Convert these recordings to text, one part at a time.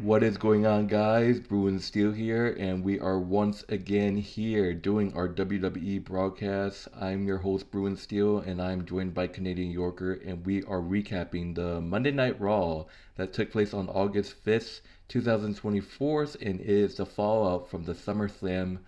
What is going on, guys? Bruin Steel here, and we are once again here doing our WWE broadcast. I'm your host, Bruin Steel, and I'm joined by Canadian Yorker, and we are recapping the Monday Night Raw that took place on August 5th, 2024, and is the fallout from the SummerSlam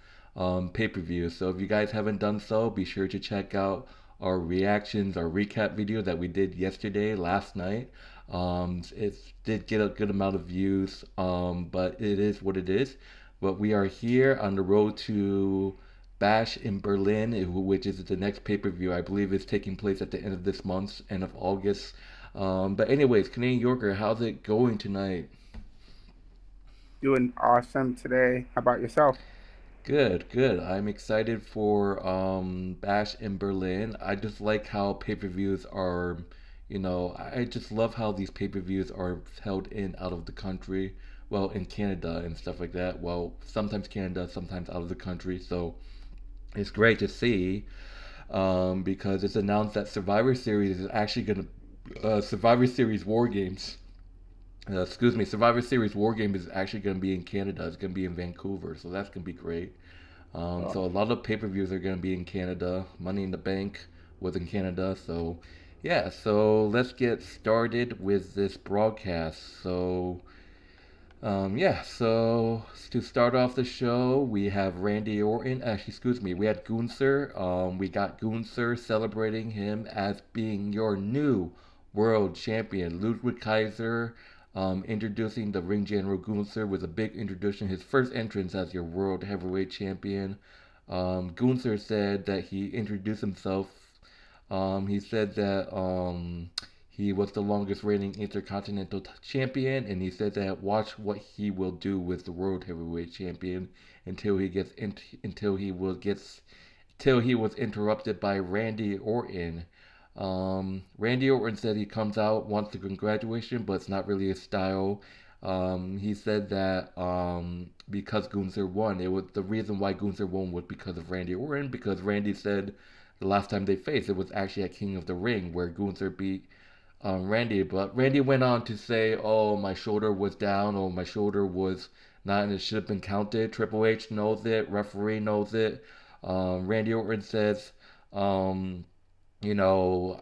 pay-per-view. So if you guys haven't done so, be sure to check out our reactions, our recap video that we did yesterday, last night. It did get a good amount of views, but it is what it is. But we are here on the road to Bash in Berlin, which is the next pay per view. I believe is taking place at the end of this month, end of August. But anyways, Canadian Yorker, how's it going tonight? Doing awesome today. How about yourself? Good, good. I'm excited for Bash in Berlin. I just like how pay-per-views are, I just love how these pay-per-views are held in out of the country. Well, in Canada and stuff like that. Well, sometimes Canada, sometimes out of the country. So it's great to see because it's announced that Survivor Series is actually going to Survivor Series War Games. Survivor Series War Game is actually going to be in Canada. It's going to be in Vancouver, so that's going to be great. So a lot of pay-per-views are going to be in Canada. Money in the Bank was in Canada. So yeah, so let's get started with this broadcast. So to start off the show, we have Randy Orton. Actually, excuse me, we had Gunther. We got Gunther celebrating him as being your new world champion. Ludwig Kaiser introducing the ring general Gunther with a big introduction, his first entrance as your world heavyweight champion. Gunther said that he introduced himself. He said that he was the longest reigning Intercontinental champion, and he said that watch what he will do with the world heavyweight champion until he was interrupted by Randy Orton. Randy Orton said he comes out, wants the congratulation, but it's not really his style. He said that because Gunther won, it was the reason why Gunther won was because of Randy Orton. Because Randy said the last time they faced, it was actually at King of the Ring where Gunther beat Randy. But Randy went on to say, "Oh, my shoulder was down, or my shoulder was not, and it should have been counted." Triple H knows it. Referee knows it. Randy Orton says, um, you know,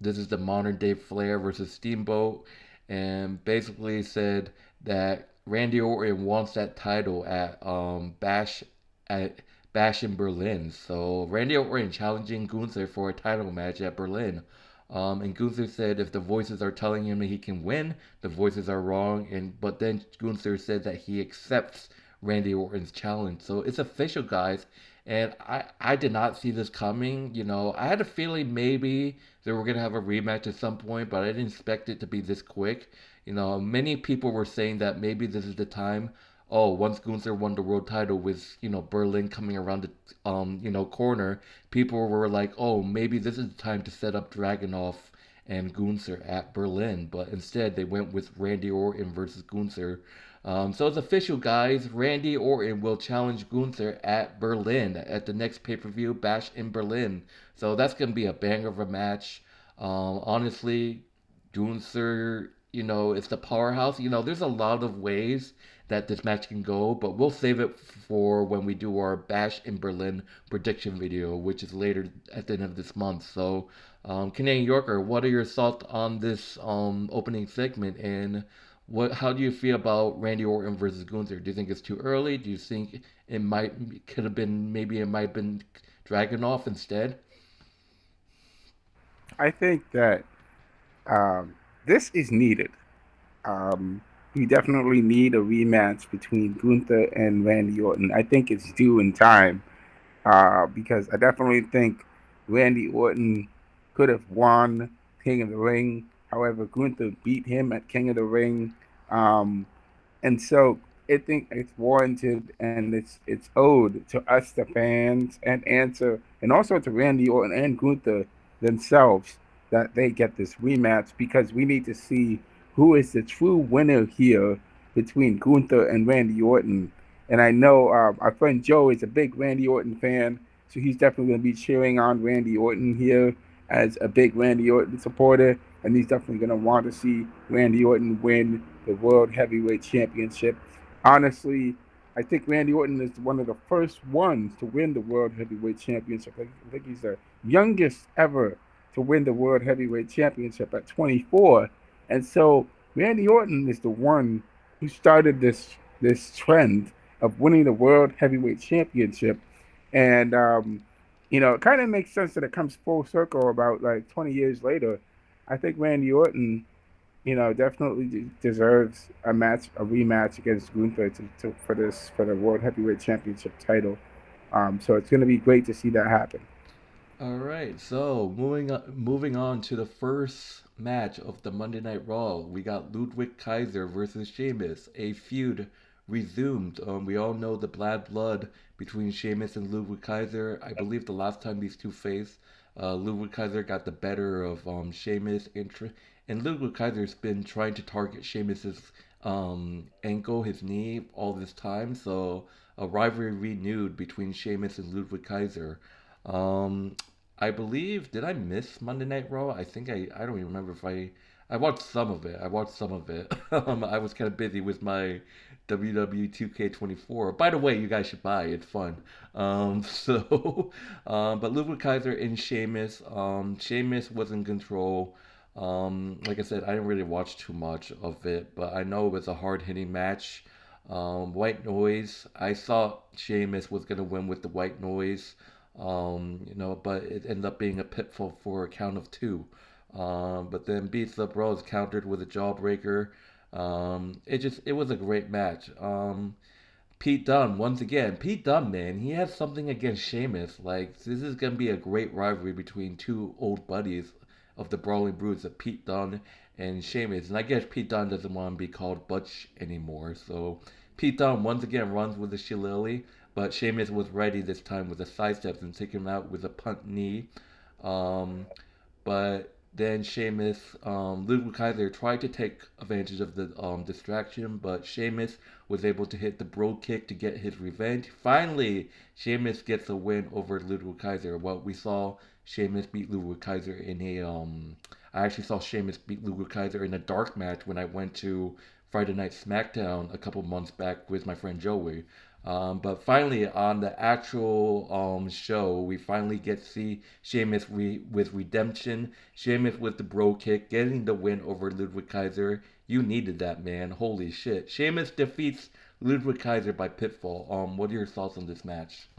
this is the modern day Flair versus Steamboat, and basically said that Randy Orton wants that title at Bash in Berlin. So Randy Orton challenging Gunther for a title match at Berlin. And Gunther said if the voices are telling him that he can win, the voices are wrong. And but then Gunther said that he accepts Randy Orton's challenge. So it's official, guys. And I did not see this coming. I had a feeling maybe they were gonna have a rematch at some point, but I didn't expect it to be this quick. Many people were saying that maybe this is the time. Oh, once Gunther won the world title with Berlin coming around the corner, people were like, oh, maybe this is the time to set up Dragunov and Gunther at Berlin. But instead, they went with Randy Orton versus Gunther. So it's official, guys. Randy Orton will challenge Gunther at Berlin at the next pay per view, Bash in Berlin. So that's gonna be a banger of a match. Honestly, Gunther, it's the powerhouse. There's a lot of ways that this match can go, but we'll save it for when we do our Bash in Berlin prediction video, which is later at the end of this month. So, Canadian Yorker, what are your thoughts on this opening segment, and how do you feel about Randy Orton versus Gunther? Do you think it's too early? Do you think it might have been Dragunov instead? I think that um, this is needed. Um, we definitely need a rematch between Gunther and Randy Orton. I think it's due in time because I definitely think Randy Orton could have won King of the Ring. However, Gunther beat him at King of the Ring. Um, and so I think it's warranted and it's owed to us, the fans, and also to Randy Orton and Gunther themselves that they get this rematch because we need to see who is the true winner here between Gunther and Randy Orton. And I know our friend Joe is a big Randy Orton fan, so he's definitely going to be cheering on Randy Orton here as a big Randy Orton supporter, and he's definitely going to want to see Randy Orton win the World Heavyweight Championship. Honestly, I think Randy Orton is one of the first ones to win the World Heavyweight Championship. I think he's the youngest ever to win the World Heavyweight Championship at 24. And so Randy Orton is the one who started this trend of winning the World Heavyweight Championship. And it kind of makes sense that it comes full circle about like 20 years later. I think Randy Orton, definitely deserves a rematch against Gunther for the World Heavyweight Championship title. So it's going to be great to see that happen. All right, so moving on to the first match of the Monday Night Raw, we got Ludwig Kaiser versus Sheamus. A feud resumed. We all know the bad blood between Sheamus and Ludwig Kaiser. I believe the last time these two faced, Ludwig Kaiser got the better of Sheamus, and Ludwig Kaiser's been trying to target Sheamus's ankle, his knee, all this time. So a rivalry renewed between Sheamus and Ludwig Kaiser. Um, I believe, did I miss Monday Night Raw? I don't even remember if I watched some of it. I watched some of it. I was kind of busy with my WWE 2K24. By the way, you guys should buy it. It's fun. But Ludwig Kaiser and Sheamus. Sheamus was in control. Like I said, I didn't really watch too much of it, but I know it was a hard hitting match. White noise. I thought Sheamus was gonna win with the white noise. But it ended up being a pitfall for a count of two. But then Beats Up Rose countered with a jawbreaker. It was a great match. Pete Dunne, once again, Pete Dunne, man, he has something against Sheamus. Like, this is gonna be a great rivalry between two old buddies of the Brawling Brutes of Pete Dunne and Sheamus. And I guess Pete Dunne doesn't want to be called Butch anymore. So Pete Dunne once again runs with the shillelagh, but Sheamus was ready this time with a sidestep and take him out with a punt knee. Um, but then Sheamus, Ludwig Kaiser tried to take advantage of the distraction, but Sheamus was able to hit the bro kick to get his revenge. Finally, Sheamus gets a win over Ludwig Kaiser. Well, we saw Sheamus beat Ludwig Kaiser in I actually saw Sheamus beat Ludwig Kaiser in a dark match when I went to Friday Night Smackdown a couple months back with my friend Joey. But finally, on the actual show, we finally get to see Sheamus with redemption. Sheamus with the bro kick, getting the win over Ludwig Kaiser. You needed that, man. Holy shit. Sheamus defeats Ludwig Kaiser by pinfall. What are your thoughts on this match?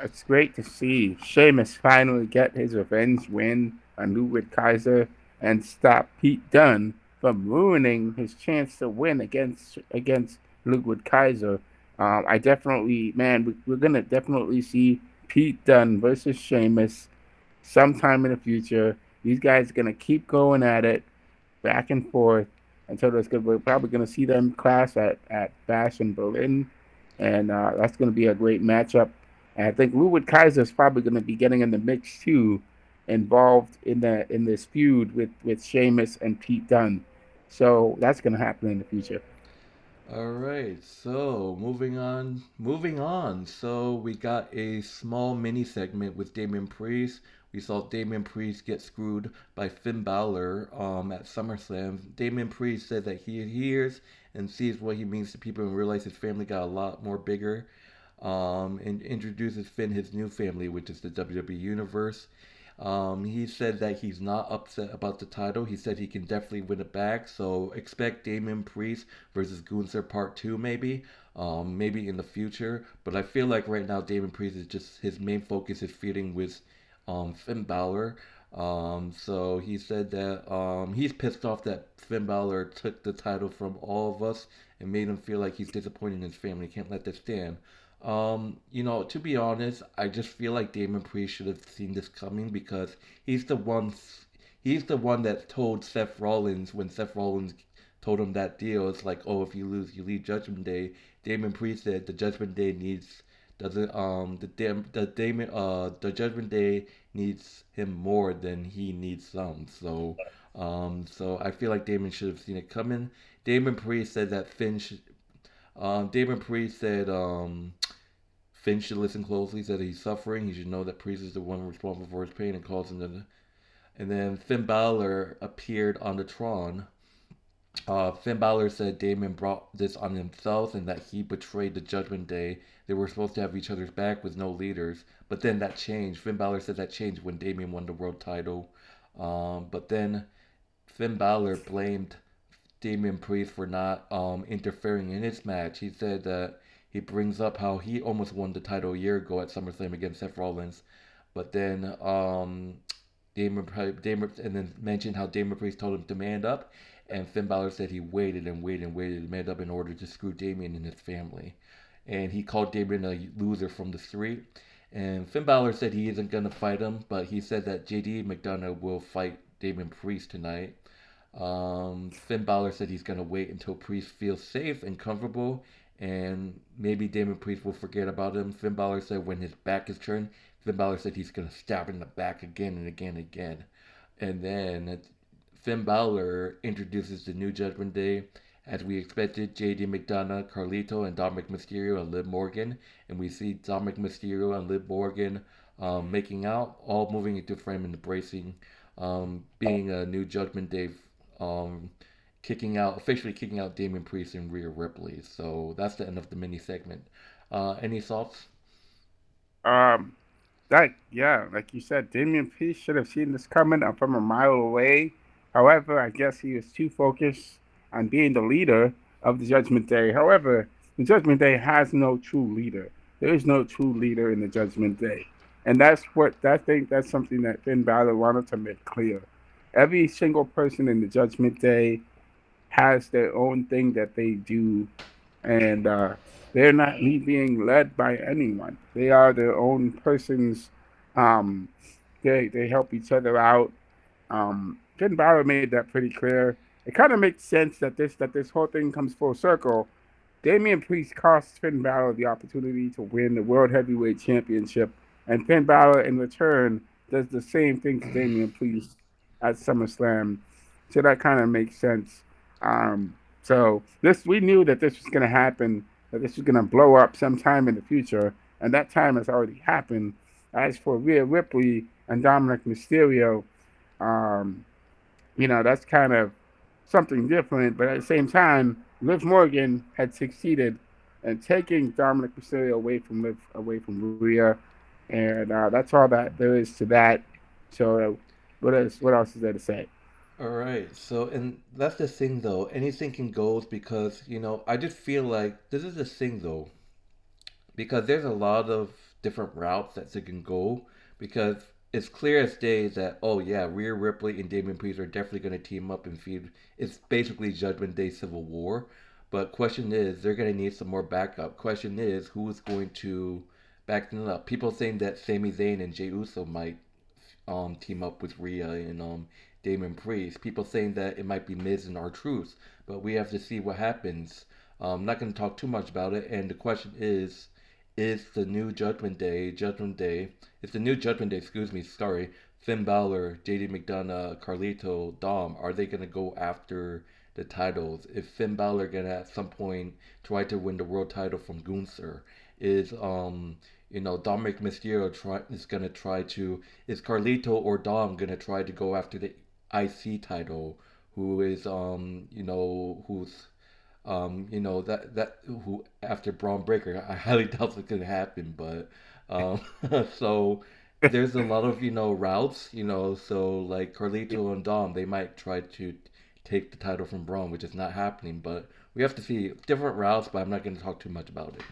It's great to see Sheamus finally get his revenge win on Ludwig Kaiser and stop Pete Dunne from ruining his chance to win against Ludwig Kaiser. I definitely, man, we're gonna definitely see Pete Dunne versus Sheamus sometime in the future. These guys are gonna keep going at it back and forth until we're probably gonna see them clash at Bash in Berlin, and that's gonna be a great matchup. And I think Ludwig Kaiser is probably gonna be getting in the mix too, involved in this feud with Sheamus and Pete Dunne. So that's gonna happen in the future. All right, so moving on. So we got a small mini segment with Damian Priest. We saw Damian Priest get screwed by Finn Balor at SummerSlam. Damian Priest said that he hears and sees what he means to people and realizes his family got a lot more bigger. And introduces Finn his new family, which is the WWE Universe. He said that he's not upset about the title. He said he can definitely win it back. So expect Damian Priest versus Gunther Part 2 maybe. Maybe in the future. But I feel like right now Damian Priest is just his main focus is feuding with Finn Balor. So he said that he's pissed off that Finn Balor took the title from all of us and made him feel like he's disappointed in his family. Can't let this stand. To be honest, I just feel like Damon Priest should have seen this coming because he's the one he's the one that told Seth Rollins when Seth Rollins told him that deal. It's like, oh, if you lose, you leave Judgment Day. Damon Priest said the Judgment Day needs doesn't the Judgment Day needs him more than he needs some. So I feel like Damon should have seen it coming. Damon Priest said that Damon Priest said Finn should listen closely. He said he's suffering. He should know that Priest is the one responsible for his pain and causing the. And then Finn Balor appeared on the Tron Finn Balor said Damian brought this on himself and that he betrayed the Judgment Day. They were supposed to have each other's back with no leaders. But then that changed. Finn Balor said that changed when Damian won the world title. But then Finn Balor blamed Damian Priest for not interfering in his match. He said that he brings up how he almost won the title a year ago at SummerSlam against Seth Rollins. But then Damian and then mentioned how Damian Priest told him to man up, and Finn Balor said he waited and waited and waited to man up in order to screw Damian and his family. And he called Damian a loser from the street. And Finn Balor said he isn't going to fight him, but he said that JD McDonagh will fight Damian Priest tonight. Finn Balor said he's going to wait until Priest feels safe and comfortable, and maybe Damian Priest will forget about him. Finn Balor said when his back is turned, Finn Balor said he's going to stab him in the back again and again and again. And then Finn Balor introduces the new Judgment Day. As we expected, JD McDonagh, Carlito, and Dominic Mysterio and Liv Morgan. And we see Dominic Mysterio and Liv Morgan making out, all moving into frame and embracing, being a new Judgment Day, um, officially kicking out Damian Priest and Rhea Ripley. So that's the end of the mini segment. Any thoughts? Um, that yeah, like you said, Damian Priest should have seen this coming from a mile away. However, I guess he was too focused on being the leader of the Judgment Day. However, the Judgment Day has no true leader. There is no true leader in the Judgment Day, and that's something that Finn Balor wanted to make clear. Every single person in the Judgment Day has their own thing that they do, and they're not being led by anyone. They are their own persons. Um, they help each other out. Finn Balor made that pretty clear. It kind of makes sense that this whole thing comes full circle. Damian Priest cost Finn Balor the opportunity to win the World Heavyweight Championship, and Finn Balor in return does the same thing to Damian Priest at SummerSlam. So that kind of makes sense. So this we knew that this was going to happen, that this was going to blow up sometime in the future, and that time has already happened. As for Rhea Ripley and Dominic Mysterio, um, that's kind of something different. But at the same time, Liv Morgan had succeeded in taking Dominic Mysterio away from Rhea, and that's all that there is to that. So, what else is there to say? All right. So, and that's the thing though. Anything can goes because, I just feel like this is the thing though. Because there's a lot of different routes that they can go. Because it's clear as day that, oh yeah, Rhea Ripley and Damian Priest are definitely going to team up and feud. It's basically Judgment Day Civil War. But question is, they're going to need some more backup. Question is, who is going to back them up? People saying that Sami Zayn and Jey Uso might team up with Rhea and Damon Priest. People saying that it might be Miz and R-Truth, but we have to see what happens. I'm not going to talk too much about it. And the question is the new Judgment Day, it's the new Judgment Day, excuse me, sorry, Finn Balor, JD McDonagh, Carlito, Dom, are they going to go after the titles? Is Finn Balor going to at some point try to win the world title from Gunther? Is Dominic Mysterio is gonna try to, is Carlito or Dom gonna try to go after the IC title? Who is who's that who after Braun Breaker? I highly doubt it's gonna happen, but um so there's a lot of routes, so like Carlito and Dom, they might try to take the title from Braun, which is not happening, but we have to see different routes. But I'm not going to talk too much about it.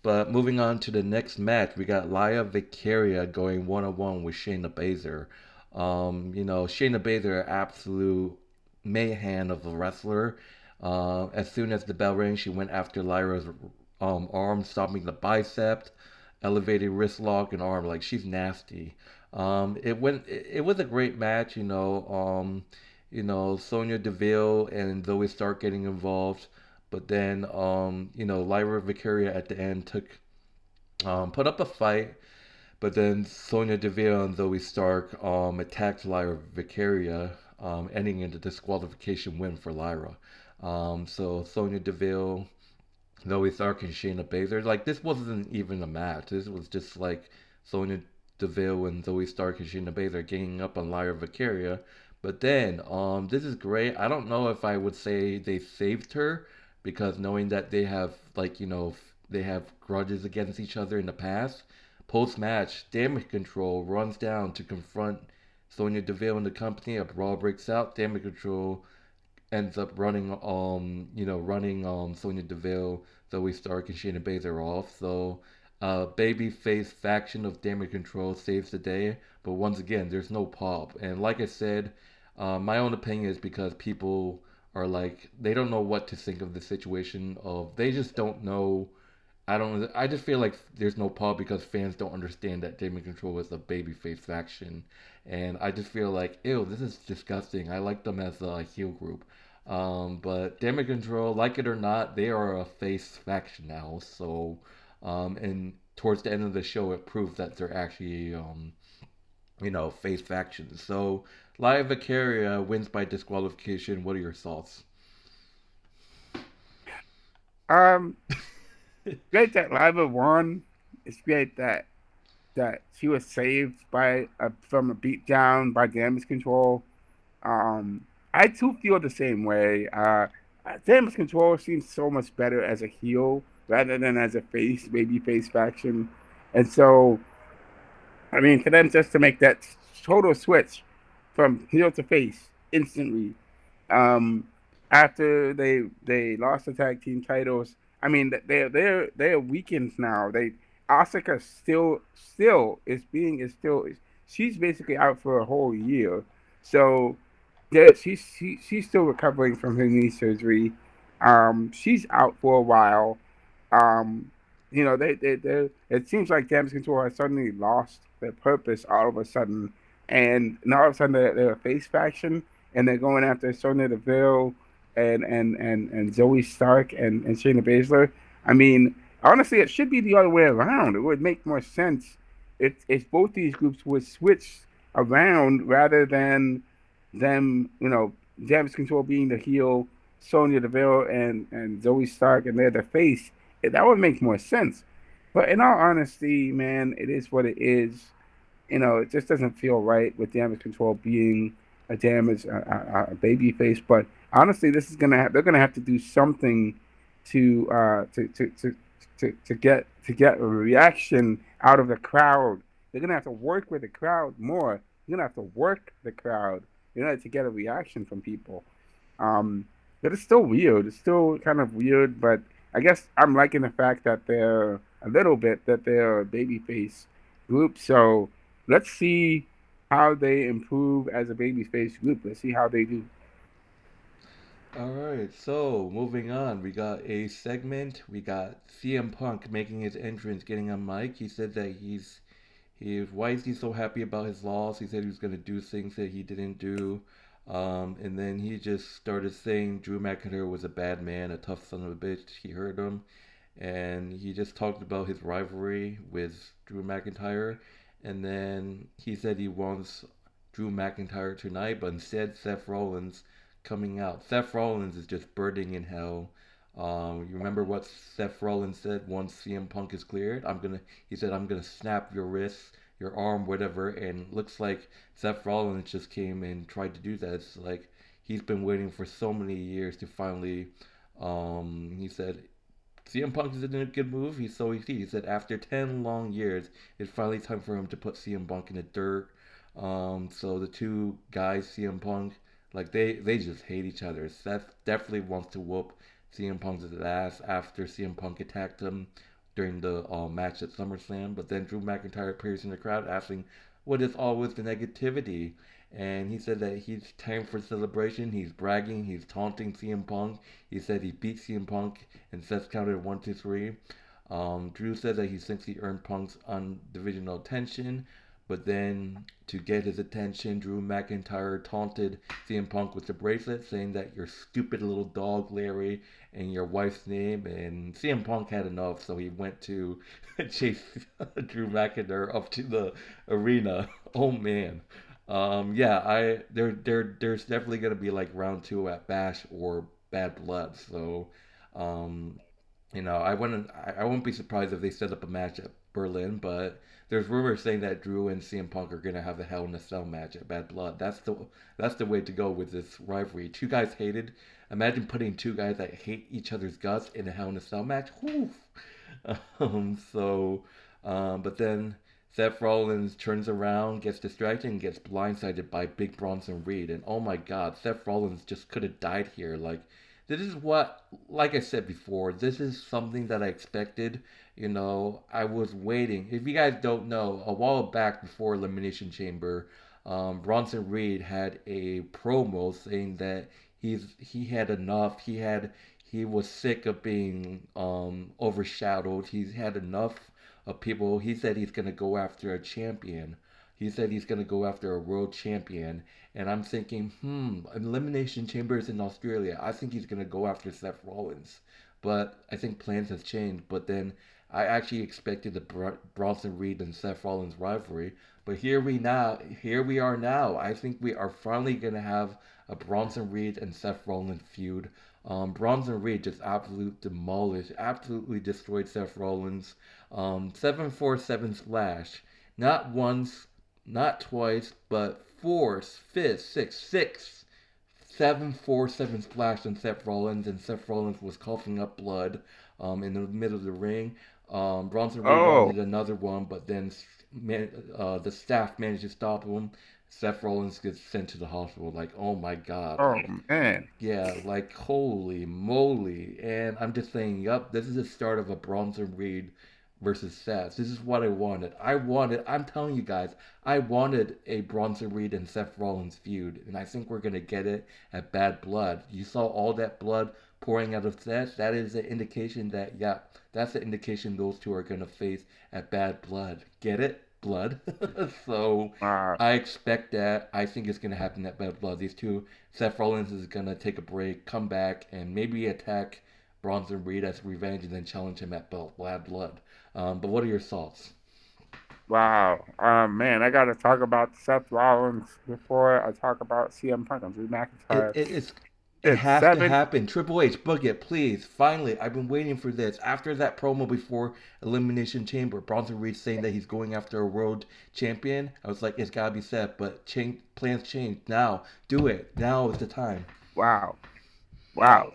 But moving on to the next match, we got Lyra Valkyria going one on one with Shayna Baszler. Shayna Baszler, absolute mayhem of a wrestler. As soon as the bell rang, she went after Lyra's arm, stopping the bicep, elevated wrist lock and arm. Like she's nasty. It was a great match. Sonya Deville and Zoe Stark getting involved. But then, Lyra Valkyria at the end put up a fight. But then Sonya Deville and Zoe Stark attacked Lyra Valkyria, ending in a disqualification win for Lyra. So Sonya Deville, Zoe Stark, and Shayna Baszler. Like this wasn't even a match. This was just like Sonya Deville and Zoe Stark and Shayna Baszler ganging up on Lyra Valkyria. But then, this is great. I don't know if I would say they saved her because knowing that they have like they have grudges against each other in the past. Post match, Damage Control runs down to confront Sonya Deville and the company. A brawl breaks out. Damage Control ends up running running Sonya Deville, Zoe Stark, and Shayna Baszler off. So babyface faction of Damage Control saves the day, but once again, there's no pop. And like I said, my own opinion is because people are like they don't know what to think of the situation. Of they just don't know. I don't. I just feel like there's no pub because fans don't understand that Damage Control is a babyface faction, and I just feel like, ew, this is disgusting. I like them as a heel group, but Damage Control, like it or not, they are a face faction now. So, and towards the end of the show, it proves that they're actually, face factions. So, Valkyria wins by disqualification. What are your thoughts? Um, Great that Lyra won. It's great that she was saved from a beatdown by Damage Control. I too feel the same way. Damage Control seems so much better as a heel rather than as a baby face faction, and so I mean, for them just to make that total switch from heel to face instantly, um, after they lost the tag team titles. I mean, they're weakened now. Asuka still is still she's basically out for a whole year. So she's still recovering from her knee surgery. She's out for a while. Um, they it seems like Damage Control has suddenly lost their purpose all of a sudden, and now all of a sudden they're a face faction, and they're going after Sonya Deville and Zoe Stark and Shayna Baszler. I mean, honestly, it should be the other way around. It would make more sense if both these groups would switch around rather than them, Damage Control being the heel, Sonya Deville and Zoe Stark, and they're the face. That would make more sense. But in all honesty, man, it is what it is. It just doesn't feel right with Damage Control being a baby face. But honestly, they're gonna have to do something to get a reaction out of the crowd. They're gonna have to work with the crowd more. You're gonna have to work the crowd in order to get a reaction from people. Um, but it's still weird. It's still kind of weird, but I guess I'm liking the fact that they're a babyface group. So let's see how they improve as a babyface group. Let's see how they do. All right, so moving on, we got a segment. We got CM Punk making his entrance, getting on mic. He said that why is he so happy about his loss? He said he was gonna do things that he didn't do, and then he just started saying Drew McIntyre was a bad man, a tough son of a bitch. He heard him, and he just talked about his rivalry with Drew McIntyre, and then he said he wants Drew McIntyre tonight, but instead Seth Rollins coming out. Seth Rollins is just burning in hell. You remember what Seth Rollins said once CM Punk is cleared? He said, I'm gonna snap your wrist, your arm, whatever. And looks like Seth Rollins just came and tried to do that. It's like he's been waiting for so many years to finally. He said CM Punk is in a good move. He said after 10 long years, it's finally time for him to put CM Punk in the dirt. So the two guys, CM Punk, like they just hate each other. Seth definitely wants to whoop CM Punk's ass after CM Punk attacked him during the match at SummerSlam. But then Drew McIntyre appears in the crowd asking, "What is all with the negativity?" And he said that he's time for celebration. He's bragging. He's taunting CM Punk. He said he beat CM Punk and Seth counted 1, 2, 3. Drew said that he thinks he earned Punk's undivisional attention, but then to get his attention, Drew McIntyre taunted CM Punk with the bracelet, saying that you're stupid little dog, Larry, and your wife's name. And CM Punk had enough, so he went to chase Drew McIntyre up to the arena. Oh man. Yeah, there's definitely gonna be like round two at Bash or Bad Blood. So, um, I wouldn't be surprised if they set up a match Berlin, but there's rumors saying that Drew and CM Punk are gonna have a Hell in a Cell match at Bad Blood. That's the way to go with this rivalry. Two guys hated. Imagine putting two guys that hate each other's guts in a Hell in a Cell match. Whew. But then Seth Rollins turns around, gets distracted, and gets blindsided by Big Bronson Reed. And oh my God, Seth Rollins just could have died here. Like, this is what, like I said before, this is something that I expected. I was waiting. If you guys don't know, a while back before Elimination Chamber, Bronson Reed had a promo saying that he had enough. He was sick of being overshadowed. He's had enough of people. He said he's gonna go after a champion. He said he's gonna go after a world champion. And I'm thinking, Elimination Chambers in Australia. I think he's gonna go after Seth Rollins. But I think plans have changed. But then I actually expected the Bronson Reed and Seth Rollins rivalry. But here we are now. I think we are finally gonna have a Bronson Reed and Seth Rollins feud. Bronson Reed just absolutely destroyed Seth Rollins. 747 splash. Not once, not twice, but four, fifth, six. 747 splash on Seth Rollins, and Seth Rollins was coughing up blood in the middle of the ring. Bronson Reed Oh, wanted another one, but then the staff managed to stop him. Seth Rollins gets sent to the hospital. Like, oh my God, oh like, man. yeah, like holy moly. And I'm just saying, yup, this is the start of a Bronson Reed versus Seth. This is what I wanted. I'm telling you guys, I wanted a Bronson Reed and Seth Rollins feud. And I think we're going to get it at Bad Blood. You saw all that blood pouring out of Seth. That is an indication that, yeah, that's the indication those two are going to face at Bad Blood. Get it? Blood. So Uh, I expect that. I think it's going to happen at Bad Blood. These two, Seth Rollins is going to take a break, come back, and maybe attack Bronson Reed as revenge and then challenge him at Bad Blood. But what are your thoughts? wow. Man, I gotta talk about Seth Rollins before I talk about CM Punk and Drew It, McIntyre. it, it's, it It's has to seven. happen. Triple H, book it, please. Finally, I've been waiting for this. After that promo before Elimination Chamber, Bronson Reed saying that he's going after a world champion, I was like, it's gotta be Seth, but plans change. Now, do it. Now is the time. Wow, wow,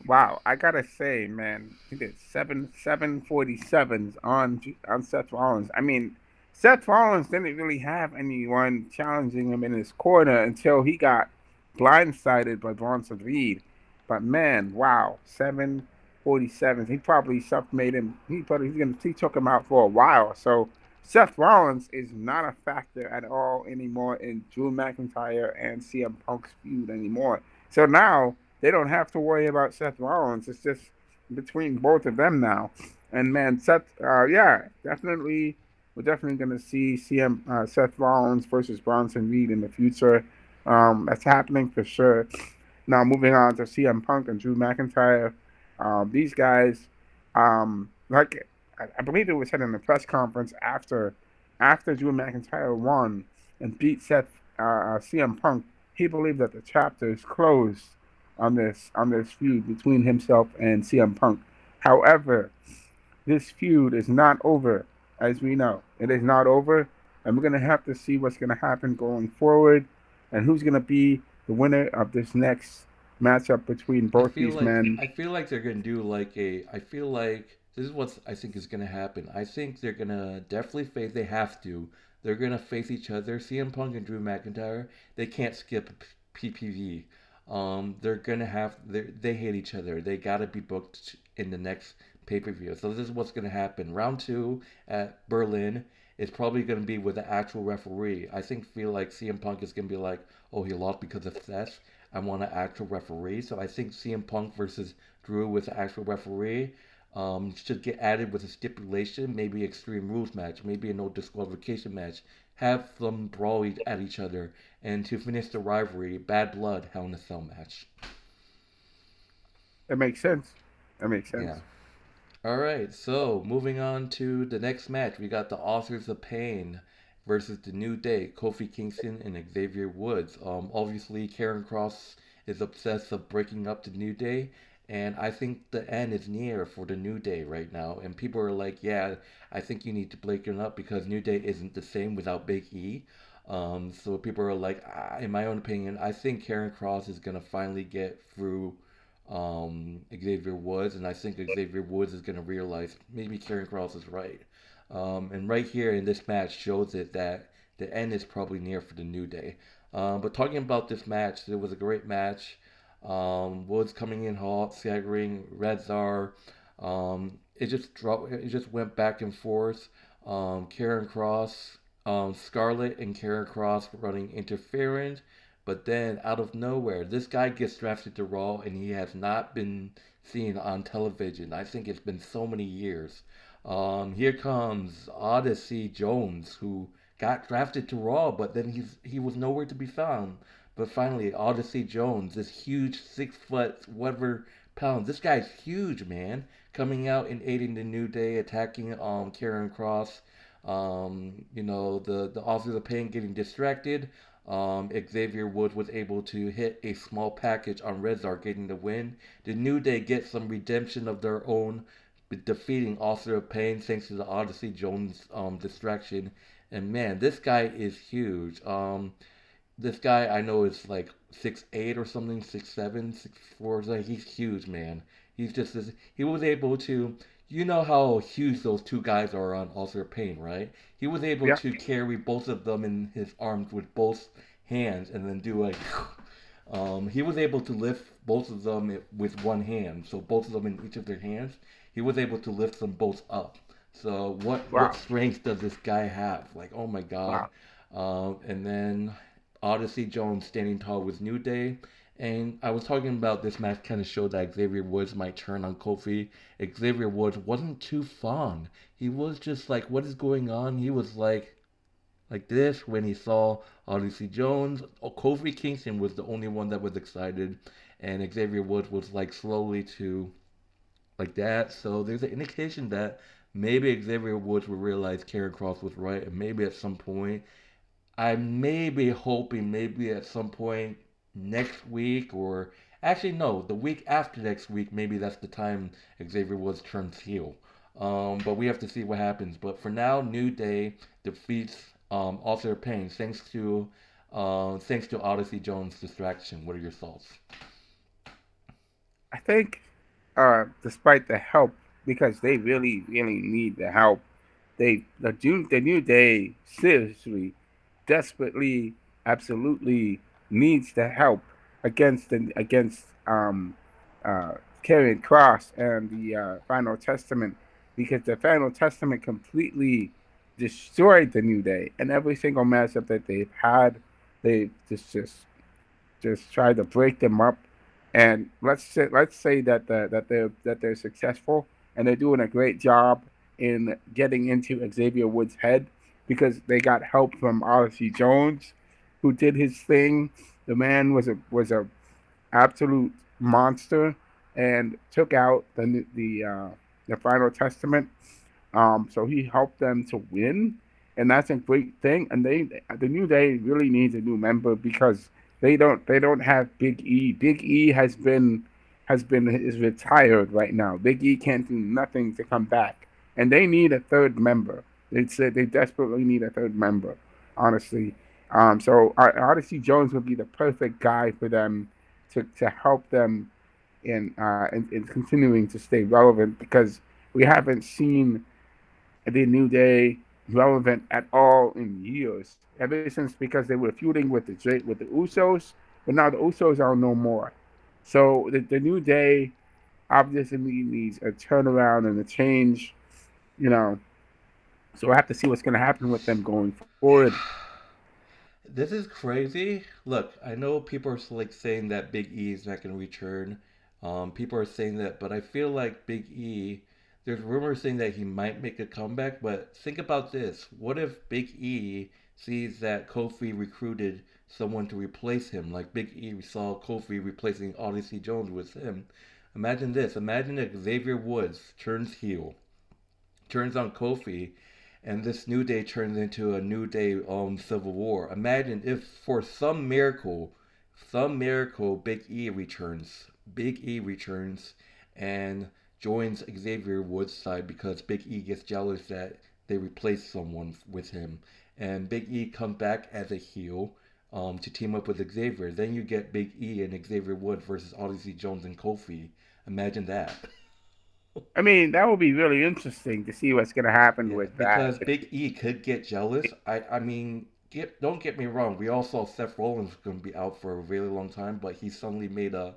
wow. I gotta say, man, he did 747s on Seth Rollins. I mean, Seth Rollins didn't really have anyone challenging him in his corner until he got blindsided by Bronson Reed. But man, wow, 747s. He probably Seth made him. He took him out for a while. So Seth Rollins is not a factor at all anymore in Drew McIntyre and CM Punk's feud anymore. So now they don't have to worry about Seth Rollins. It's just between both of them now. And man, yeah, definitely, we're definitely going to see Seth Rollins versus Bronson Reed in the future. That's happening for sure. Now, moving on to CM Punk and Drew McIntyre. These guys, like I believe it was said in the press conference after Drew McIntyre won and beat CM Punk, he believed that the chapter is closed on this feud between himself and CM Punk. However, this feud is not over, as we know. It is not over, and we're gonna have to see what's gonna happen going forward, and who's gonna be the winner of this next matchup between I both feel these like men. I feel like they're gonna do like a. I feel like this is what I think is gonna happen. I think they're gonna definitely face. They have to. They're gonna face each other. CM Punk and Drew McIntyre. They can't skip PPV. They're gonna have. They hate each other. They gotta be booked in the next pay per view. So this is what's gonna happen. Round two at Berlin is probably gonna be with the actual referee. I feel like CM Punk is gonna be like, oh, he lost because of Seth. I want an actual referee. So I think CM Punk versus Drew with an actual referee should get added with a stipulation, maybe Extreme Rules match, maybe a no disqualification match. Have them brawl at each other, and to finish the rivalry, Bad Blood Hell in a Cell match. That makes sense. That makes Yeah. sense. All right. So moving on to the next match, we got the Authors of Pain versus the New Day, Kofi Kingston and Xavier Woods. Obviously, Karen Cross is obsessed with breaking up the New Day, And I think the end is near for the New Day right now. And people are like, yeah, I think you need to break it up because New Day isn't the same without Big E. So people are like, in my own opinion, I think Karen Cross is gonna finally get through Xavier Woods, and I think Xavier Woods is gonna realize maybe Karen Cross is right. And right here in this match shows it that the end is probably near for the New Day. But talking about this match, it was a great match. Woods coming in hot, staggering, Redzar. It just went back and forth. Karen Cross, Scarlett and Karen Cross running interference. But then out of nowhere, this guy gets drafted to Raw and he has not been seen on television. I think it's been so many years. Here comes Odyssey Jones, who got drafted to Raw, but then he was nowhere to be found. But finally, Odyssey Jones, this huge 6 foot, whatever pounds. This guy's huge, man. Coming out and aiding the New Day, attacking Karen Cross. The Authors of Pain getting distracted. Xavier Woods was able to hit a small package on Rezar, getting the win. The New Day get some redemption of their own, defeating Author of Pain thanks to the Odyssey Jones distraction. And man, this guy is huge. This guy I know is like 6'8" or something, 6'7", 6'4". Like he's huge, man. He's just this. He was able to. You know how huge those two guys are on Ulcer Pain, right? He was able Yeah. to carry both of them in his arms with both hands and then do like. He was able to lift both of them with one hand, so both of them in each of their hands. He was able to lift them both up. So what Wow. strength does this guy have? Like, oh my God. Wow. And then Odyssey Jones standing tall with New Day. And I was talking about this match kind of showed that Xavier Woods might turn on Kofi. Xavier Woods wasn't too fond. He was just like, what is going on? He was like this when he saw Odyssey Jones. Oh, Kofi Kingston was the only one that was excited. And Xavier Woods was like slowly to like that. So there's an indication that maybe Xavier Woods will realize Karen Cross was right. And maybe at some point I may be hoping maybe at some point next week or actually no, the week after next week, maybe that's the time Xavier Woods turns heel. But we have to see what happens. But for now, New Day defeats Author of Pain thanks to Odyssey Jones' distraction. What are your thoughts? I think, despite the help, because they really, really need the help, the New Day seriously, desperately, absolutely needs the help against uh Karrion Cross and the Final Testament, because the Final Testament completely destroyed the New Day, and every single matchup that they've had, they just try to break them up. And let's say that they're successful and they're doing a great job in getting into Xavier Woods' head because they got help from Odyssey Jones, who did his thing. The man was a absolute monster and took out the Final Testament. So he helped them to win, and that's a great thing. And the New Day really needs a new member because they don't have Big E. Big E is retired right now. Big E can't do nothing to come back, and they need a third member. They said they desperately need a third member, honestly. So Odyssey Jones would be the perfect guy for them to help them in continuing to stay relevant because we haven't seen the New Day relevant at all in years. Ever since because they were feuding with the Usos, but now the Usos are no more. So the New Day obviously needs a turnaround and a change, you know. So I have to see what's going to happen with them going forward. This is crazy. Look, I know people are like saying that Big E is not going to return. People are saying that, but I feel like Big E. There's rumors saying that he might make a comeback, but think about this: what if Big E sees that Kofi recruited someone to replace him, like Big E saw Kofi replacing Odyssey Jones with him? Imagine this: imagine if Xavier Woods turns heel, turns on Kofi, and this New Day turns into a New Day Civil War. Imagine if for some miracle some miracle, Big E returns. Big E returns and joins Xavier Woods' side because Big E gets jealous that they replaced someone with him. And Big E comes back as a heel to team up with Xavier. Then you get Big E and Xavier Woods versus Odyssey Jones and Kofi. Imagine that. I mean, that would be really interesting to see what's going to happen Yeah, with that. because Big E could get jealous. I mean, don't get me wrong. We all saw Seth Rollins was going to be out for a really long time, but he suddenly made a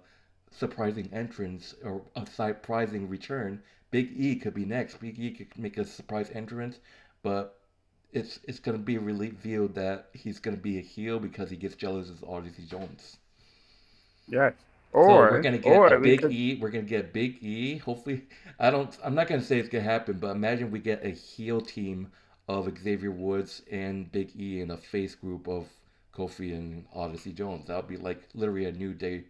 surprising entrance or a surprising return. Big E could be next. Big E could make a surprise entrance, but it's going to be revealed that he's going to be a heel because he gets jealous of Odyssey Jones. Yes. So we're gonna get a We big could, E. We're gonna get Big E. Hopefully, I don't. I'm not gonna say it's gonna happen, but imagine we get a heel team of Xavier Woods and Big E and a face group of Kofi and Odyssey Jones. That would be like literally a new day.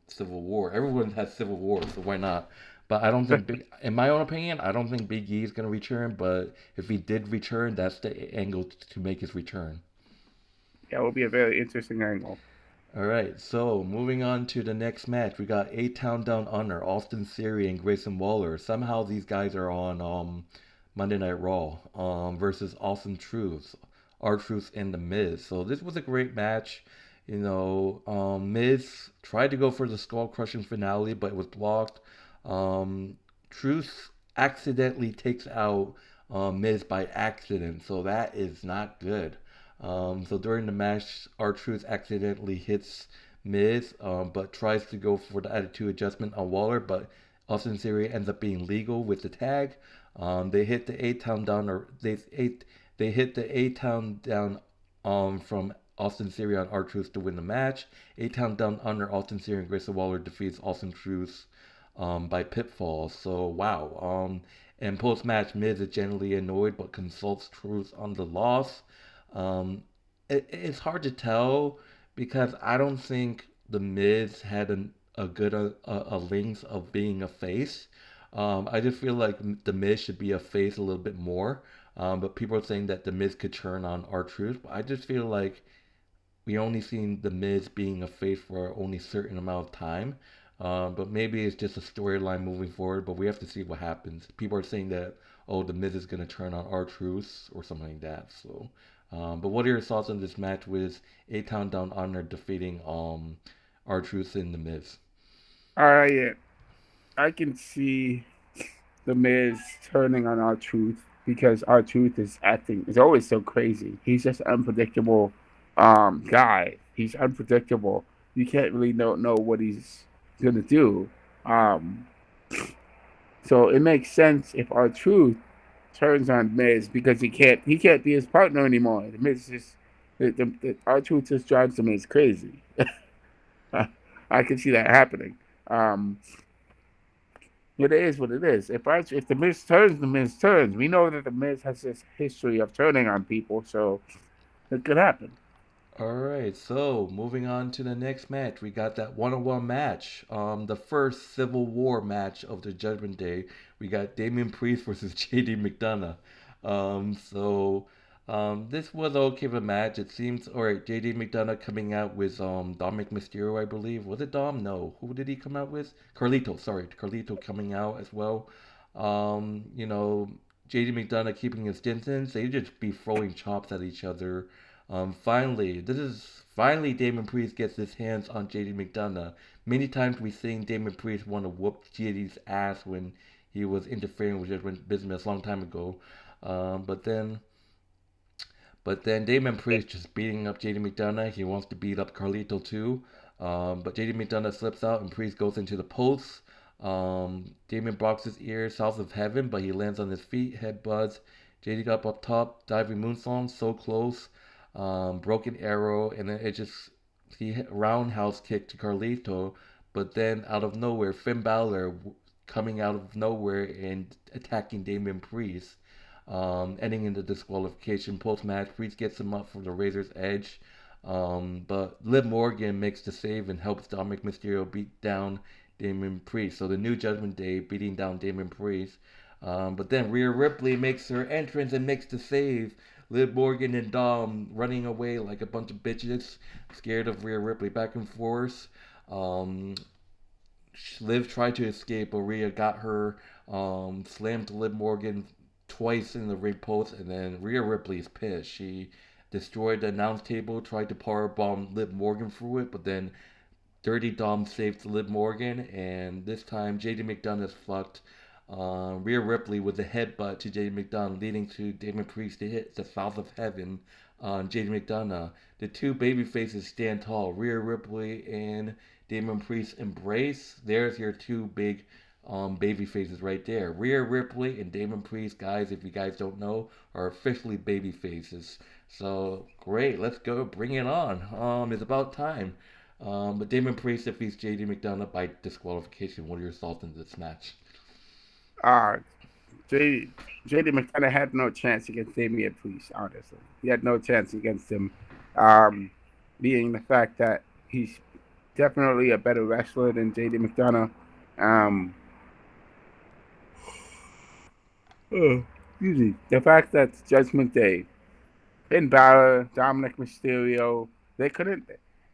Civil War. Everyone has Civil War, so why not? But I don't think, in my own opinion, I don't think Big E is gonna return. But if he did return, that's the angle to make his return. that would be a very interesting angle. All right, so moving on to the next match, we got A Town Down Under, Austin Theory and Grayson Waller. Somehow these guys are on Monday Night Raw versus Austin Truth, R-Truth and The Miz. So this was a great match. Miz tried to go for the skull crushing finale, but it was blocked. Truth accidentally takes out Miz by accident, so that is not good. So during the match, R-Truth accidentally hits Miz, but tries to go for the attitude adjustment on Waller, but Austin Theory ends up being legal with the tag. They hit the A-Town down, or they hit the A-Town down from Austin Theory on R-Truth to win the match. A-Town down under Austin Theory and Grayson Waller defeats Austin Truth by pitfall. So wow. And post match, Miz is generally annoyed but consults Truth on the loss. Um, it's hard to tell because I don't think the Miz had a good a links of being a face. I just feel like the Miz should be a face a little bit more. But people are saying that the Miz could turn on R-Truth. But I just feel like we only seen the Miz being a face for only a certain amount of time. But maybe it's just a storyline moving forward. But we have to see what happens. People are saying that the Miz is gonna turn on R-Truth or something like that. So, but what are your thoughts on this match with A Town Down Under defeating R-Truth and the Miz? I I can see the Miz turning on R-Truth because R-Truth is always so crazy. He's just an unpredictable guy. He's unpredictable. You can't really know what he's gonna do. Um, so it makes sense if R-Truth turns on Miz because he can't be his partner anymore. The Miz just the R-Truth just drives the Miz crazy. I can see that happening. Um, It is what it is. If the Miz turns, the Miz turns. We know that the Miz has this history of turning on people, so it could happen. Alright, so moving on to the next match. We got that one-on-one match. The first Civil War match of the Judgment Day. We got Damian Priest versus JD McDonagh. This was okay of a match. It seems alright, JD McDonagh coming out with Dominic Mysterio, I believe. Was it Dom? No. Who did he come out with? Carlito, sorry. Carlito coming out as well. JD McDonagh keeping his distance. They just be throwing chops at each other. Finally Damon Priest gets his hands on JD McDonagh. Many times we've seen Damon Priest want to whoop JD's ass when he was interfering with Judgment Business a long time ago. Um, but then but then Damon Priest just beating up JD McDonagh. He wants to beat up Carlito too. But JD McDonagh slips out and Priest goes into the post. Damon blocks his ear south of heaven, but he lands on his feet, head buds. JD up top, diving moonsault, so close. Broken arrow, and then it just he hit roundhouse kick to Carlito, but then out of nowhere, Finn Balor coming out of nowhere and attacking Damian Priest, ending in the disqualification. Post match, Priest gets him up for the Razor's Edge, but Liv Morgan makes the save and helps Dominic Mysterio beat down Damian Priest. So the New Judgment Day beating down Damian Priest. But then Rhea Ripley makes her entrance and makes the save. Liv Morgan and Dom running away like a bunch of bitches, scared of Rhea Ripley back and forth. Um, Liv tried to escape, but Rhea got her, slammed Liv Morgan twice in the ring post, and then Rhea Ripley's pissed. She destroyed the announce table, tried to powerbomb Liv Morgan through it, but then Dirty Dom saved Liv Morgan, and this time JD McDonagh fucked Rhea Ripley with a headbutt to JD McDonagh, leading to Damian Priest to hit the South of Heaven on JD McDonagh. The two baby faces stand tall. Rhea Ripley and Damian Priest embrace. There's your two big baby faces right there. Rhea Ripley and Damian Priest, guys, if you guys don't know, are officially baby faces. So great, let's go, bring it on. It's about time. But Damian Priest defeats JD McDonagh by disqualification. What are your thoughts on this match? Uh, J, JD McKenna had no chance against Damian Priest, honestly. He had no chance against him, um, being the fact that he's definitely a better wrestler than JD McDonough. Um, Excuse me. The fact that it's Judgment Day, Finn Balor, Dominic Mysterio, they couldn't,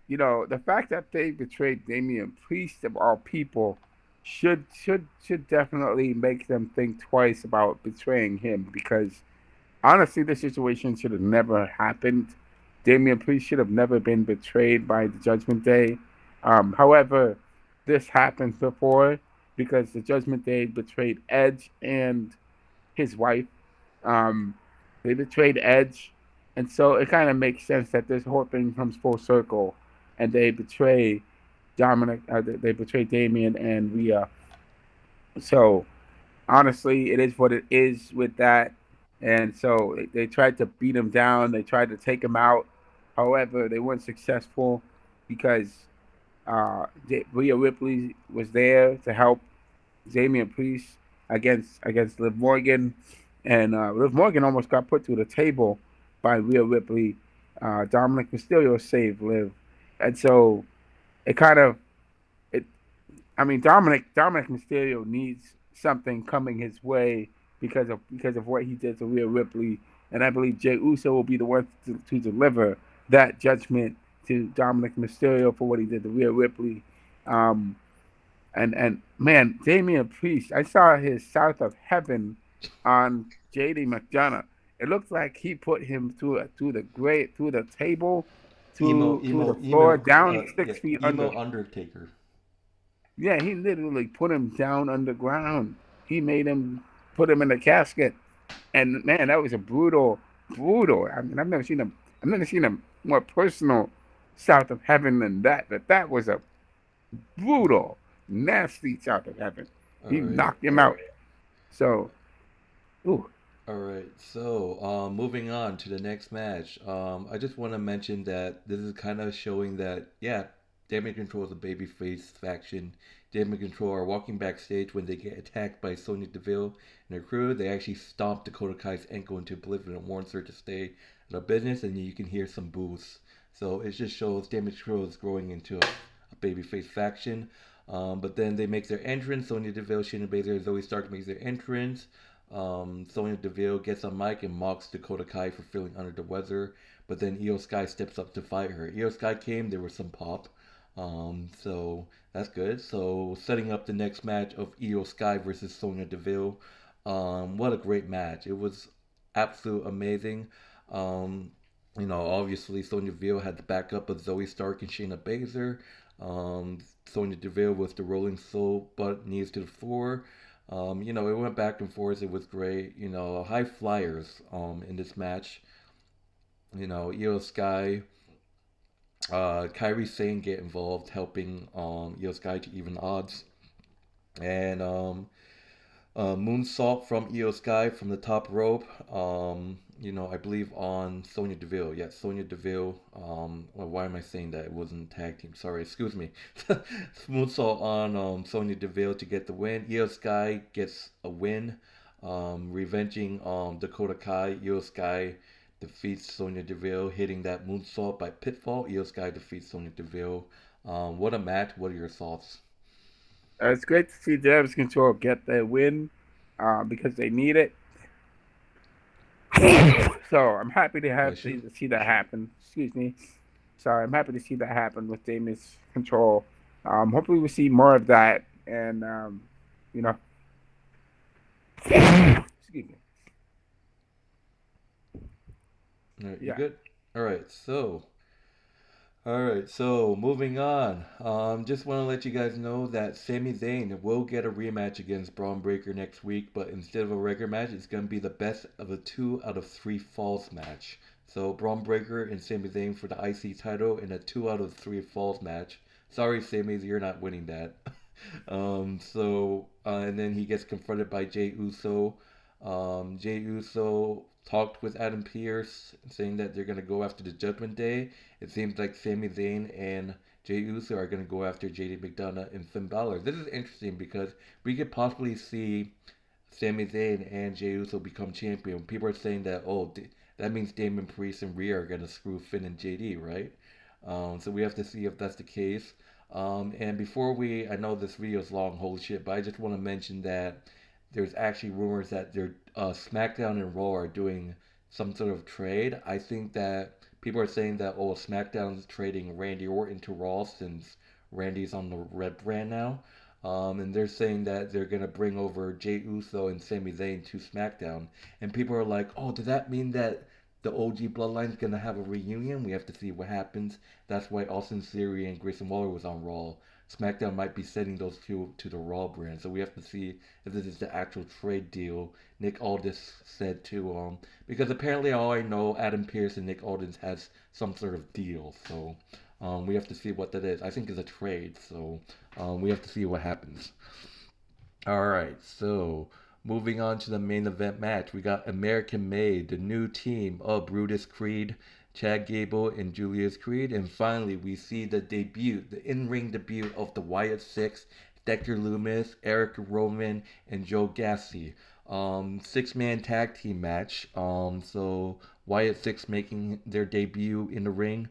the fact that they betrayed Damian Priest of all people should definitely make them think twice about betraying him, because honestly, this situation should have never happened. Damian Priest should have never been betrayed by the Judgment Day. However, this happened before because the Judgment Day betrayed Edge and his wife. Um, they betrayed Edge, and so it kind of makes sense that this whole thing comes full circle, and they betray Dominic. They betray Damian and Rhea. So honestly, it is what it is with that. And so they tried to beat him down. They tried to take him out. However, they weren't successful because Rhea Ripley was there to help Damian Priest against Liv Morgan, and Liv Morgan almost got put through the table by Rhea Ripley. Dominic Mysterio saved Liv, and so it kind of it. I mean, Dominic Mysterio needs something coming his way because of what he did to Rhea Ripley, and I believe Jey Uso will be the one to deliver that judgment to Dominic Mysterio for what he did to Rhea Ripley. Um, and man, Damian Priest, I saw his South of Heaven on JD McDonough. It looked like he put him through the table, to the floor, down Yeah, 6 feet under. emo Undertaker. Yeah, he literally put him down underground. He made him put him in a casket, and man, that was a brutal. I mean, I've never seen a more personal South of Heaven than that. That was a brutal, nasty South of Heaven. All He right. knocked him out. So, ooh, All right, so moving on to the next match. I just want to mention that this is kind of showing that, yeah, Damage Control is a babyface faction. Damage Control are walking backstage when they get attacked by Sonya Deville and her crew. They actually stomp Dakota Kai's ankle into oblivion and warns her to stay out of business, and you can hear some boos. So it just shows Damage Control is growing into a babyface faction. But then they make their entrance. Sonya Deville, Shayna Baszler, Zoe Stark makes their entrance. Sonya Deville gets on mic and mocks Dakota Kai for feeling under the weather, but then Io Sky steps up to fight her. Io Sky came, there was some pop, so that's good. So setting up the next match of Io Sky versus Sonya Deville. What a great match! It was absolute amazing. Um, obviously Sonya Deville had the backup of Zoe Stark and Shayna Baszler. Sonya Deville was the rolling soul butt knees to the floor. It went back and forth. It was great. High flyers in this match. Io Sky, Kyrie Sane get involved, helping Io Sky to even odds. And moonsault from Io Sky from the top rope. I believe on Sonya Deville. Yeah, Sonya Deville. Well, why am I saying that? It wasn't tag team. Sorry, excuse me. Moonsault on Sonya Deville to get the win. Io Sky gets a win, revenging Dakota Kai. Io Sky defeats Sonya Deville, hitting that moonsault by Pitfall. Io Sky defeats Sonya Deville. What a match. What are your thoughts? it's great to see Damage Control get their win because they need it. So I'm happy to Bless you. see that happen. Excuse me. Sorry, I'm happy to see that happen with Damian's control. Hopefully we see more of that, and you know, excuse me. All right, you Yeah. good? All right, so moving on. Just want to let you guys know that Sami Zayn will get a rematch against Braun Breaker next week, but instead of a regular match, it's going to be the best of a 2 out of 3 falls match. So Braun Breaker and Sami Zayn for the IC title in a 2 out of 3 falls match. Sorry, Sami, you're not winning that. And then he gets confronted by Jey Uso. Jey Uso talked with Adam Pearce, saying that they're gonna go after the Judgment Day. It seems like Sami Zayn and Jey Uso are gonna go after JD McDonagh and Finn Balor. This is interesting because we could possibly see Sami Zayn and Jey Uso become champion. People are saying that that means Damon Priest and Rhea are gonna screw Finn and JD, right? So we have to see if that's the case. And before I know this video is long, holy shit, but I just want to mention that there's actually rumors that SmackDown and Raw are doing some sort of trade. I think that people are saying that SmackDown's trading Randy Orton to Raw since Randy's on the Red brand now. And they're saying that they're gonna bring over Jey Uso and Sami Zayn to SmackDown. And people are like, oh, does that mean that the OG Bloodline's gonna have a reunion? We have to see what happens. That's why Austin Theory and Grayson Waller was on Raw. SmackDown might be sending those two to the Raw brand, so we have to see if this is the actual trade deal. Nick Aldis said to because apparently all I know, Adam Pearce and Nick Aldis has some sort of deal, so we have to see what that is. I think it's a trade, so we have to see what happens. All right, so moving on to the main event match, we got American Made, the new team of Brutus Creed, Chad Gable, and Julius Creed, and finally we see the in-ring debut of the Wyatt Six, Dexter Lumis, Eric Rowan, and Joe Gacy. 6-man tag team match. So Wyatt Six making their debut in the ring.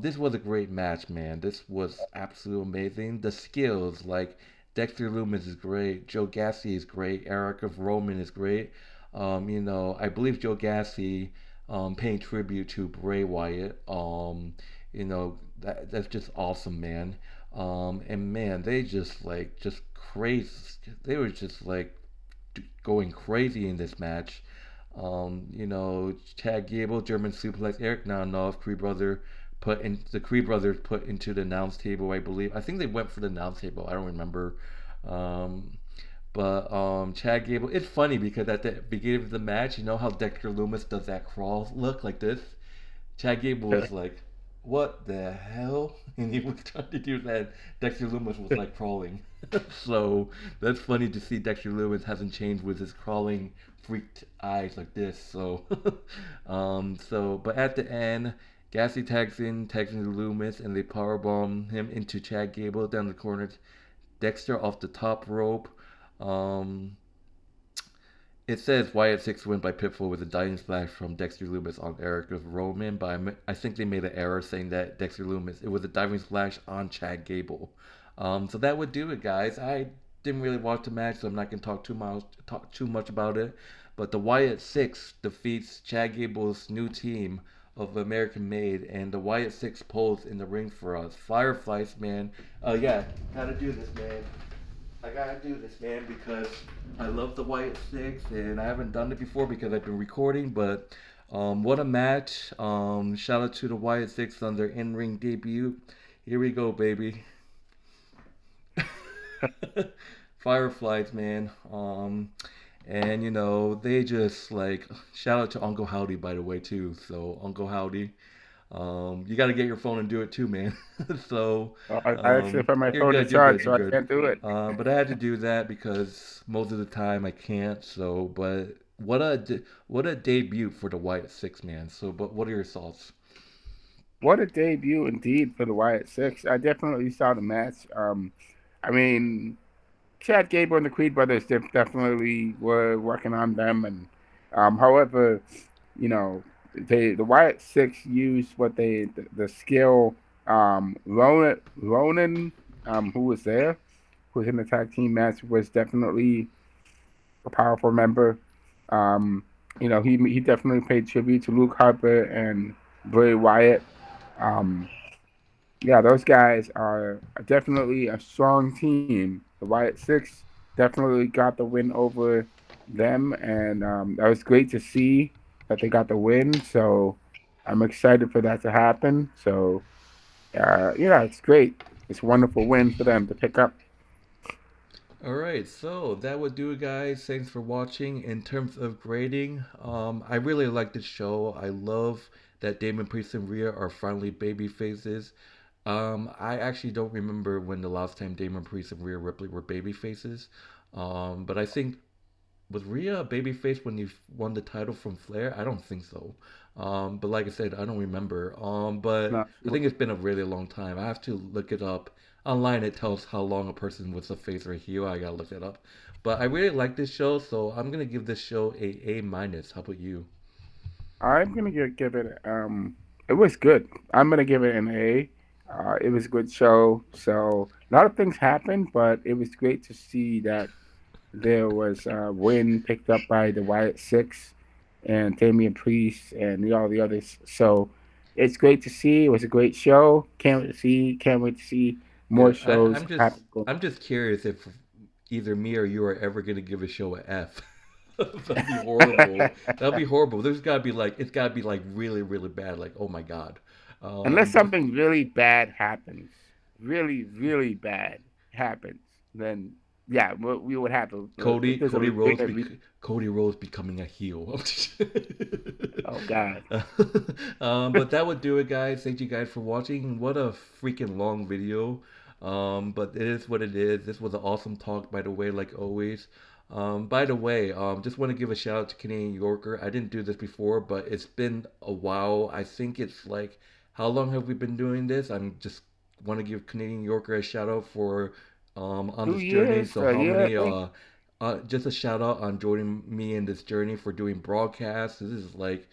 This was a great match, man. This was absolutely amazing. The skills, like Dexter Lumis is great, Joe Gacy is great, Eric of Roman is great. I believe Joe Gacy paying tribute to Bray Wyatt. That's just awesome, man. And man, they just crazy. They were just like going crazy in this match. Chad Gable, German suplex, Eric Nanoff, Creed brothers put into the announce table, I believe. I think they went for the announce table. I don't remember. Um, but Chad Gable, it's funny because at the beginning of the match, you know how Dexter Lumis does that crawl look like this? Chad Gable was like, "What the hell?" And he was trying to do that. Dexter Lumis was like crawling. So that's funny to see Dexter Lumis hasn't changed with his crawling freaked eyes like this. But at the end, Gassy tags in Loomis, and they powerbomb him into Chad Gable down the corner. Dexter off the top rope. Um, it says Wyatt Six win by pinfall with a diving splash from Dexter Lumis on Eric of Roman, but I think they made an error saying that Dexter Lumis, it was a diving splash on Chad Gable. So that would do it, guys. I didn't really watch the match, so I'm not gonna talk too much about it. But the Wyatt Six defeats Chad Gable's new team of American Made, and the Wyatt Six pulls in the ring for us. Fireflies, man. Yeah, gotta do this, man. I gotta do this, man, because I love the Wyatt Six, and I haven't done it before because I've been recording. But what a match! Shout out to the Wyatt Six on their in-ring debut. Here we go, baby. Fireflies, man. And they just like shout out to Uncle Howdy, by the way, too. So Uncle Howdy, you got to get your phone and do it too, man. So I actually put my you're phone to good, you're good, charge, you're so I good. can't do it. But I had to do that because most of the time I can't. But what a debut for the Wyatt Six, man. But what are your thoughts? What a debut indeed for the Wyatt Six. I definitely saw the match. I mean, Chad Gable and the Creed brothers definitely were working on them, and however, you know, the Wyatt Six used the skill. Ronan, who was there, who was in the tag team match, was definitely a powerful member. Um, He definitely paid tribute to Luke Harper and Bray Wyatt. Um, yeah, those guys are definitely a strong team. The Wyatt Six definitely got the win over them, and that was great to see that they got the win. So I'm excited for that to happen. So yeah, it's great. It's a wonderful win for them to pick up. All right, so that would do it, guys. Thanks for watching. In terms of grading, I really like this show. I love that Damon Priest and Rhea are finally baby faces. I actually don't remember when the last time Damon Priest and Rhea Ripley were baby faces. But I think was Rhea a babyface when you won the title from Flair? I don't think so. But like I said, I don't remember. But Not I sure. think it's been a really long time. I have to look it up. Online, it tells how long a person was a face or a heel. I gotta look it up. But I really like this show, so I'm gonna give this show a minus. How about you? I'm gonna give it. It was good. I'm gonna give it an A. It was a good show. So a lot of things happened, but it was great to see that there was a win picked up by the Wyatt Six and Damian Priest and all the others. So it's great to see. It was a great show. Can't wait to see more Yeah, shows happen. I'm just curious if either me or you are ever gonna give a show a F. That'd be horrible. That'd be horrible. There's gotta be like it's gotta be like really really bad. Like oh my god. Unless But something really bad happens, really bad happens, then yeah, we would have to. If there's a legitimate reason. Cody Rhodes becoming a heel. Oh God. But that would do it, guys. Thank you guys for watching. What a freaking long video. But it is what it is. This was an awesome talk, by the way, like always. By the way, just want to give a shout out to Canadian Yorker. I didn't do this before, but it's been a while. I think it's like, how long have we been doing this? I'm just want to give Canadian Yorker a shout out for on two this journey. years, So a how year, I many think. just a shout out on joining me in this journey for doing broadcasts. This is like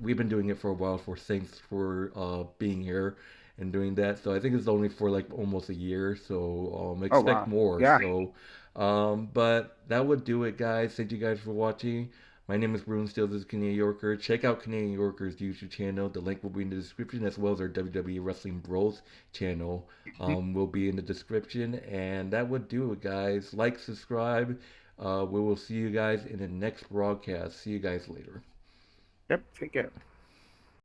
we've been doing it for a while. For thanks for being here and doing that. So I think it's only for like almost a year. So Oh expect wow. more. Yeah. So but that would do it, guys. Thank you guys for watching. My name is Bruno Steele. This is Canadian Yorker. Check out Canadian Yorker's YouTube channel. The link will be in the description, as well as our WWE Wrestling Bros channel. Will be in the description. And that would do it, guys. Like, subscribe. We will see you guys in the next broadcast. See you guys later. Yep. Take care.